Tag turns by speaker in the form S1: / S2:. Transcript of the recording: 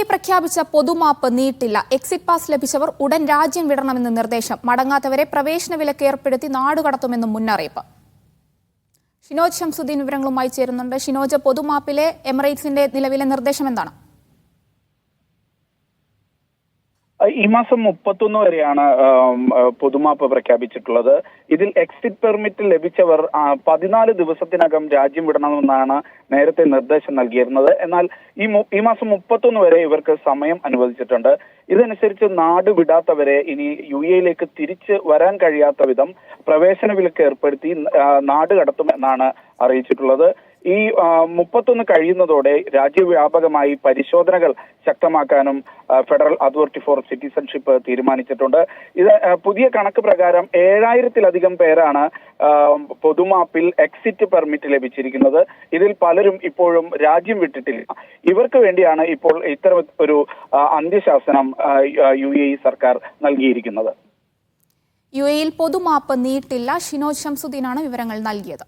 S1: പ്രഖ്യാപിച്ച പൊതുമാപ്പ് നീട്ടില്ല. Exit pass ലഭിച്ചവർ ഉടൻ രാജ്യം വിടണമെന്ന് നിർദ്ദേശം. മടങ്ങാത്തവരെ പ്രവേശന വിലക്ക് ഏർപ്പെടുത്തി നാടുകടത്തുമെന്നും മുന്നറിയിപ്പ്. ഷിനോജ് ഷംസുദ്ദീൻ വിവരങ്ങളുമായി ചേരുന്നുണ്ട്. ഷിനോജ്, പൊതുമാപ്പിലെ എമിറേറ്റ്സിന്റെ നിലവിലെ നിർദ്ദേശം എന്താണ്?
S2: ഈ മാസം 31 വരെയാണ് പൊതുമാപ്പ് പ്രഖ്യാപിച്ചിട്ടുള്ളത്. ഇതിൽ എക്സിറ്റ് പെർമിറ്റ് ലഭിച്ചവർ 14 ദിവസത്തിനകം രാജ്യം വിടണമെന്നാണ് നേരത്തെ നിർദ്ദേശം നൽകിയിരുന്നത്. എന്നാൽ ഈ മാസം 31 വരെ ഇവർക്ക് സമയം അനുവദിച്ചിട്ടുണ്ട്. ഇതനുസരിച്ച് നാട് വിടാത്തവരെ ഇനി UAE തിരിച്ച് വരാൻ കഴിയാത്ത വിധം പ്രവേശന വിലക്ക് ഏർപ്പെടുത്തി നാട് കടത്തുമെന്നാണ് അറിയിച്ചിട്ടുള്ളത്. ഈ 31 കഴിയുന്നതോടെ രാജ്യവ്യാപകമായി പരിശോധനകൾ ശക്തമാക്കാനും ഫെഡറൽ അതോറിറ്റി ഫോർ സിറ്റിസൺഷിപ്പ് തീരുമാനിച്ചിട്ടുണ്ട്. ഇത് പുതിയ കണക്ക് പ്രകാരം 7000-ലധികം പേരാണ് പൊതുമാപ്പിൽ എക്സിറ്റ് പെർമിറ്റ് ലഭിച്ചിരിക്കുന്നത്. ഇതിൽ പലരും ഇപ്പോഴും രാജ്യം വിട്ടിട്ടില്ല. ഇവർക്ക് വേണ്ടിയാണ് ഇപ്പോൾ ഇത്തരം ഒരു അന്ത്യശാസനം UAE സർക്കാർ നൽകിയിരിക്കുന്നത്.
S1: UAE പൊതുമാപ്പ് നീട്ടില്ല. ഷിനോജ് ഷംസുദ്ദീനാണ് വിവരങ്ങൾ നൽകിയത്.